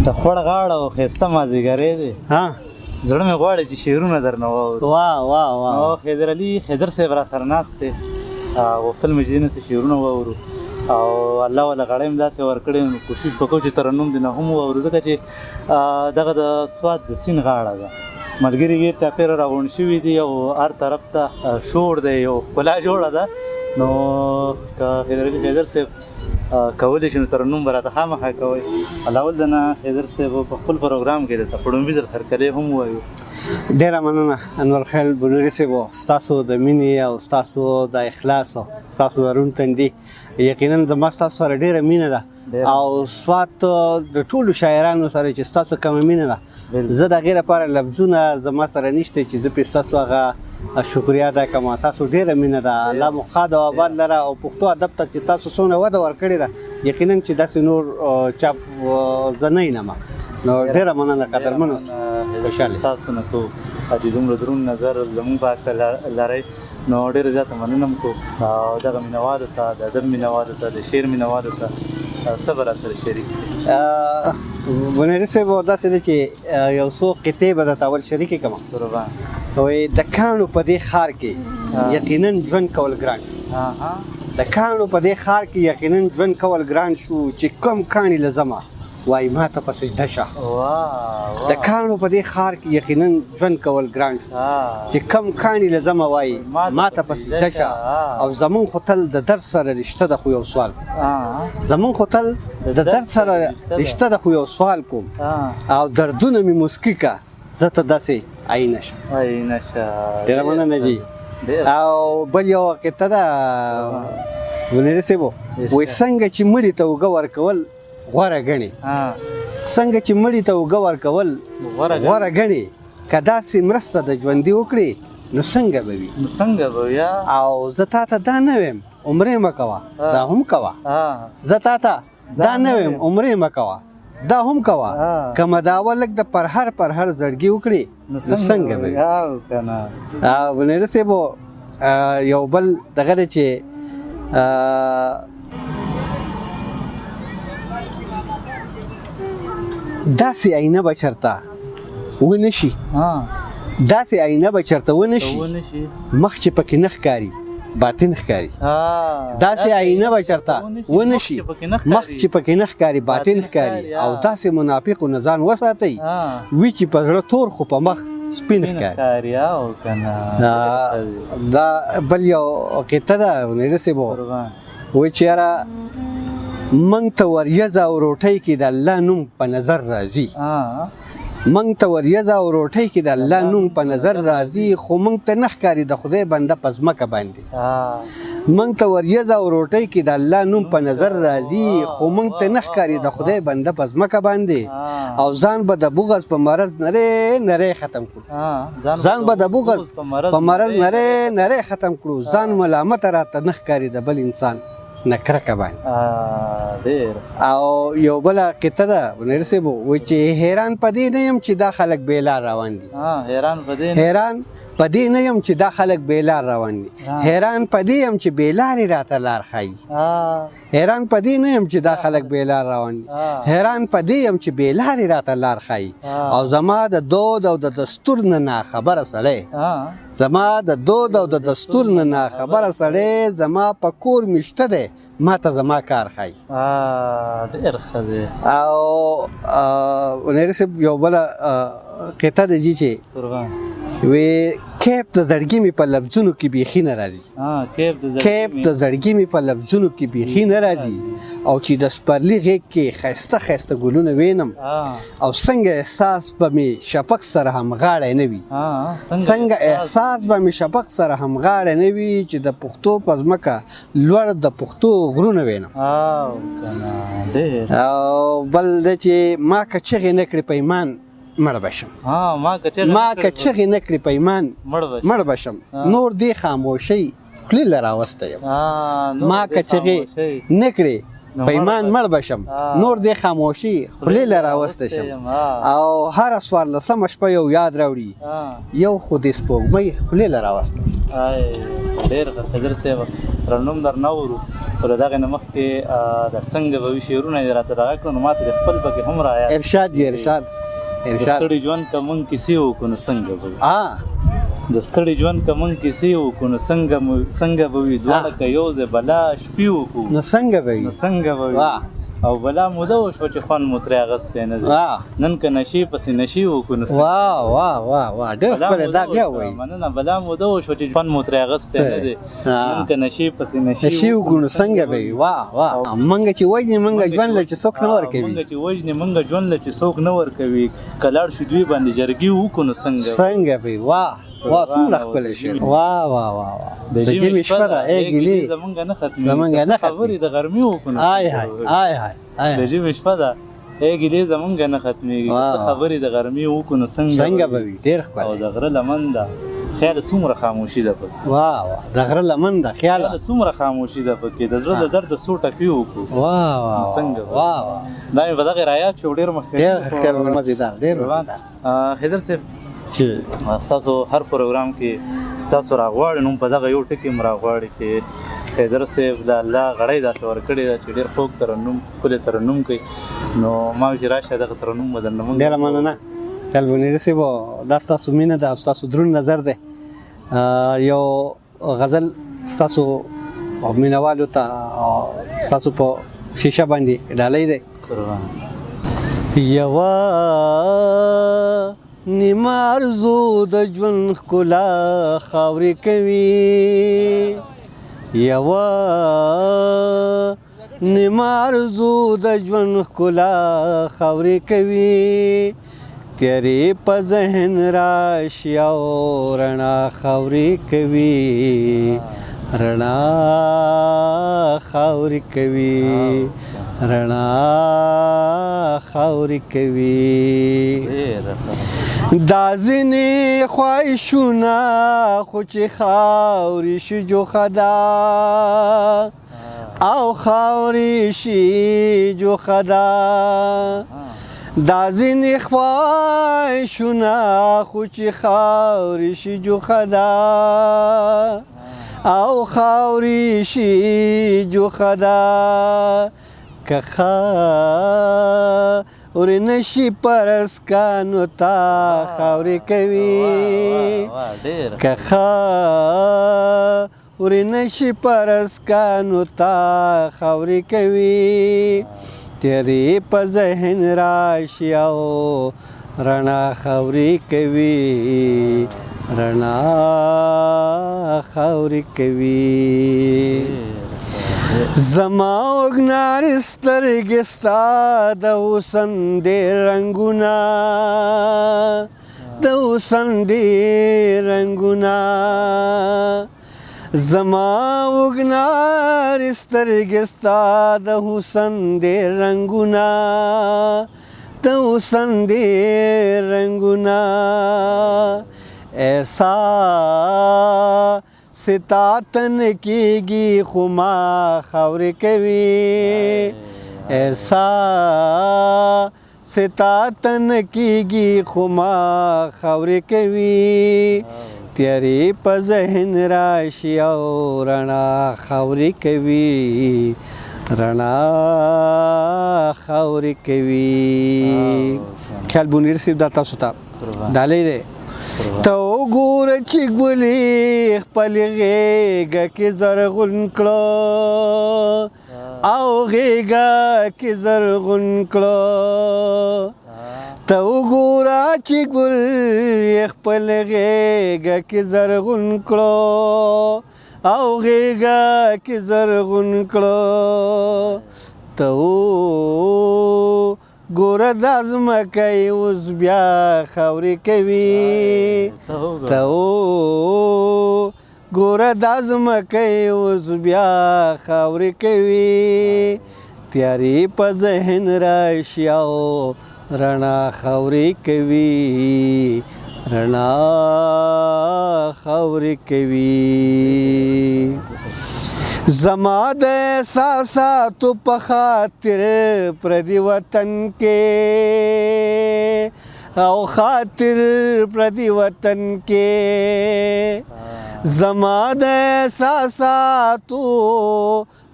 د خوړ غاړه او ښایسته مازدیګری دی زړه مې غواړي چې شعرونه درنه واورو. واه واه واه. او حیدر علي حیدر صاحب را سره ناست دی، غوښتل مې چې دې نه څه شعرونه واورو او الله والا غاړه مې داسې ورکړې نو کوشش وکړو چې ترنم دې نه هم واورو، ځکه چې دغه د سوات د سیند غاړه ده، ملګري غیر چاپېره راغونډ شوي دي او هر طرف ته شور دی، یو ښکلا جوړه ده. نو که حیدر علي حیدر صاحب کولی شي نو ترنم به راته خامخا کوئ. الاول د نه حیدر صاحب په خپل پروګرام کې درته په ړومبي ځل هرکلی هم ووایو. ډېره مننه انورخیل بنوري صاحب، ستاسو د مینې او ستاسو د اخلاص او ستاسو د روڼ تندي یقینا زما ستاسو سره ډېره مینه ده او سوات د ټولو شاعرانو سره چې ستاسو کومه مینه ده، زه د هغې لپاره لفظونه زما سره نشته چې زه پرې ستاسو هغه شکریه ادا کړم. تاسو ډېره مینه ده، الله مو ښاد او آباد لره او پښتو ادب ته چې تاسو څومره وده ورکړې ده یقینا چې داسې نور چاپ زه نه ینمه. نو ډېره مننه قدرمن اوسئ. خوشحاله تاسو نه کوو چې دومره دروند نظر زموږ په حق لرئ، نو ډېره زیاته مننه م کوو دغه مینهوالو ته، د ادب مینهوالو ته، د شعر مینهوالو ته. څه به راسره شریک کړي؟ بنوري صاحب داسې دی چې یو څو قطعې به درته اول شریکې کړم. وایي د کاڼو په دې ښار کې یقینا ژوند کول ګران شو، د کاڼو په دې ښار کې یقینا ژوند کول ګران شو، چې کوم کاڼي له ځمه وایي ما ته په سجده شه. د کاڼو په دې ښار کې یقینا ژوند کول ګران شو، چې کم کاڼي له ځمه وایي ما ته په سجده شه. او زمونږ خو تل د درد سره رشته ده، خو یو سوال زمونږ خو تل د درد سره رشته ده، خو یو سوال کوم او دردونه مې مسکي که زه ته داسې آینه شه. آینه شه. ډېره مننه جي. او بل یو قطعه ده بنوري صاحب، وایي څنګه چې مړي ته اوږه ورکول غوره ګڼي، څنګه چې مړي ته اوږه ورکول غوره ګڼي، که داسې مرسته د ژوندي وکړي نو څنګه به وي؟ او زه تا ته دا نه ویم عمرې مه کوه دا هم کوه، زه تا ته دا نه ویم عمرې مه کوه دا هم کوه، که مداوه لږ د پرهر زړګي وکړي نو څنګه به وي؟ بنوري صاحب یو بل دغه دی چې داسې آینه به چېرته ونه شي، داسې آینه به چېرته ونه شي مخ چې پکې نه ښکاري باطن ښکاري، داسې آینه به چېرته ونه شي مخ چې پکې نه ښکاري باطن ښکاري، او داسې منافقو نه ځان وساتئ وي چې په زړه تور خو په مخ سپین ښکاري. دا بل یو قطعه ده بنوري صاحب، وایي چې یاره منګ ته وریځه او روټۍ کې د الله نوم په نظر راځي، منګ ته وریځه او روټۍ کې د الله نوم په نظر راځي، خو منګ ته نه ښکاري د خدای بنده په ځمکه باندې، منګ ته وریځه او روټۍ کې د الله نوم په نظر راځي، خو منګ ته نه ښکاري د خدای بنده په ځمکه باندې، او ځان به د بغض په مرض نری ختم کړو، ځان به د بغض په مرض نری ختم کړو، ځان ملامته راته نه ښکاري د بل انسان نه کرکه باندې. او یو بله قطعه ده بنوري صاحب، وایي چې حیران په دې نه یم چې دا خلک بې لار روان دي، حیران په دې نه یم چې دا خلک بې لار روان دي، حیران په دې یم چې بې لارې راته لار ښایي، حیران په دې نه یم چې دا خلک بې لار روان دي، حیران په دې یم چې بې لارې راته لار ښایي، او زما د دود او د دستور نه ناخبره سړی، زما د دود او د دستور نه ناخبره سړی، زما په کور مشته دی ما ته زما کار ښایي. ډېر ښه دی. او بنوري صاحب یو بله قطعه ده جي چې وی کیف د زړګي مې په لفظونو کې بیخي نه راځي، کیف د زړګي مې په لفظونو کې بیخي نه راځي، او چې د سپرلي غېږ کې ښایسته ښایسته ګلونه وینم، او څنګه احساس به مې شفق سره همغاړی نه وي، څنګه احساس به مې شفق سره همغاړی نه وي، چې د پښتو په ځمکه لوړ د پښتو غرونه وینم. او بل دی چې ما که چغې نه کړې په ایمان مړ بشم، ما که چغې نه کړې په ایمان مړ بشم، نور دې خاموشۍ خولې له راوسته یم، ما که چغې نه کړې په ایمان مړ بشم نور دې خاموشي خولې له راوسته شم او هره څوارلسمه شپه یو یاد راوړي یو خو دې سپوږمۍ خولې له راوسته ډېر ښه خضر صاحب ترنم درنه اورو خو له دغې نه مخکې د څنګه به وي شعرونه یې راته دغه کړو نو ما ته د خپل پکې هم رایاد ارشاد یې ارشاد د ستړي ژوند که موږ کیسې وکړو نو څنګه به وي د ستړي ژوند که موږ کیسې وکړو نو څنګه به وي دواړه که یو ځای بلا شپې وکړو نو څنګه به وي نو څنګه به وي او بلا موده وشوه چې خوند مو ترې اخیستی نه دی نن که نشې پسې نشې وکړو نو واه ډېر ښکلی دا بیا وایي مننه بلا موده وشوه چې خوند مو ترې اخیستی نه دی نن که نشې پسې نشې وکړو نو څنګه به وي واه موږ چې وژنې موږ ژوند له چې څوک نه ورکوي موږ چې وژنې موږ ژوند له چې څوک نه ورکوي که لاړ شو دوی باندې جرګې وکړو نو څنګه به وي واه څومره ښکلی شعر واه د ژمي شپه ده ای ګیلې زمونږ نه ختمېږي خبرې د غرمې وکړو نو د ژمي شپه ده ای ګیلې زمونږ نه ختمېږي څه خبرې د غرمې وکړو نو څنګه به وي ډېر ښکلی او د غره لمن ده خیال څومره خاموشي ده پکې واه د غره لمن ده خیال څومره خاموشي ده پکې د زړه د درد څو ټپې وکړو واه څنګه دا مې په دغې رایاد شو ډېر مخکې ډېر ښکلی مزېدار ډېر حیدر صاحب ستاسو هر پروګرام کې تاسو راغواړئ نو په دغه یو ټکي م راغواړئ چې حیدر صاحب د الله غړی داسې ورکړې ده چې ډېر خوږ ترنم ښکلی ترنم کوي نو ما وایي چې راشه دغه ترنم به درنه مونږ ډېره مننه کلبونیري صاحب دا ستاسو مینه ده او ستاسو دروند نظر دی یو غزل ستاسو مینهوالو ته ستاسو په شیشه باندې ډالۍ دی یوه نیمه ارزو د ژوند ښکلا خاورې کوي یوه نیمه ارزو د ژوند ښکلا خاورې کوي تیرې په ذهن راشي او رڼا خاورې کوي رڼا خاورې کوي رڼا خاورې کوي دا ځینې خواهشونه خو چې خاورې شي جوخه ده او خاورې شي جوخه ده دا ځینې خواهشونه خو چې خاورې شي جوخه ده او خاورې شي جوخه ده که خاورې نشي پرسکانو ته خاورې کوي که خاورې نشي پرسکانو ته خاورې کوي تیرې په ذهن راشي او رڼا خاورې کوي رڼا خاورې کوي زما وګنارې سترګې ستا د حسن ډېر رنګونه د حسن ډېر رنګونه زما وګنارې سترګې ستا د حسن ډېر رنګونه د حسن ډېر رنګونه ایسا ستاتن کیږي خو ما خاورې کوي ایسا ستاتن کیږي خو ما خاورې کوي تیرې په ذهن راشي او رڼا خاورې کوي رڼا خاورې کوي خیال بونیر صاحب دا تاسو ته ډالۍ دی ته وګوره چې ګلې خپلې غېږه کې زرغون کړه او غېږه کې زرغون کړه ته وګوره چې ګل خپلې غېږه کې زرغون کړه او غېږه کې زرغون کړه ته ګوره دا ځمکه یې اوس بیا خاورې کوي ته ګوره دا ځمکه یې اوس بیا خاورې کوي تیارې په ذهن راشي او رڼا خاورې کوي رڼا خاورې کوي زما د احساساتو په خاطر پردي وطن کې او خاطر پردي وطن کې زما د احساساتو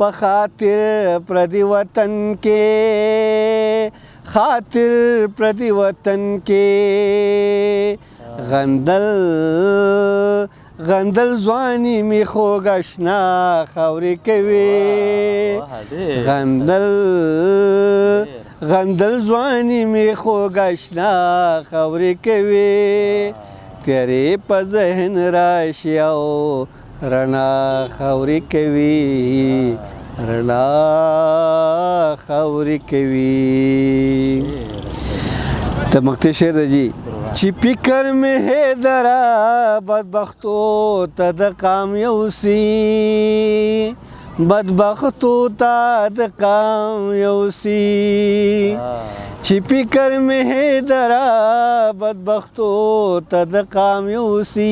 په خاطر پردي وطن کې خاطر پردي وطن کې غندل ځواني می خوږ اشنا خاورې کوي غندل ځواني می خوږ اشنا خاورې کوي تیرې په ذهن راشي او رڼا خاورې کوي رڼا خاورې کوي ته مقطع شعر دی جی چې فکر مې هیدرا بدبختو ته د قام یوسي بدبختو ته د قام یوسي چې فکر مې هیدرا بدبختو ته د قام یوسي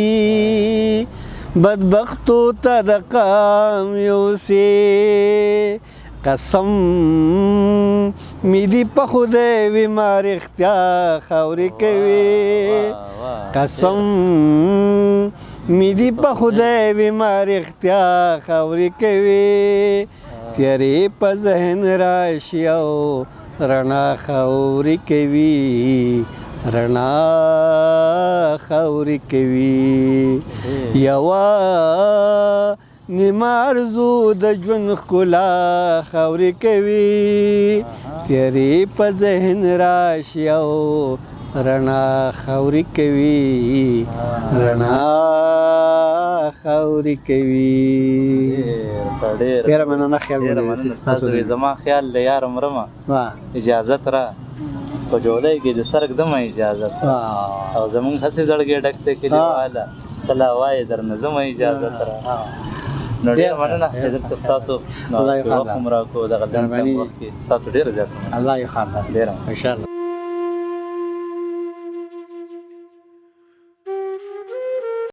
بدبختو ته د قام یوسي قسم می دی په خدای وی ما رښتیا خاورې کوي قسم می دی په خدای وی ما رښتیا خاورې کوي تیرې په ذهن راشي او رڼا خاورې کوي رڼا خاورې کوي یوه نیمه ارزو د ژوند ښکلا خاورې کوي تیرې په ذهن راشي او رڼا خاورې کوي رڼا خاورې کوي ډېره مننه خیال زما خیال د یار مرمه اجازت را په جولای کې د سرک دمه اجازت او زمونږ هسې زړګې ډک دی کلیواله کله وایې درنه زما اجازت را نو ډېر مننه حیدر صاحب ستاسو وخت مو راکړو دغه وخت کې ستاسو ډېره زیاته الله یې خیر ډېره انشاءالله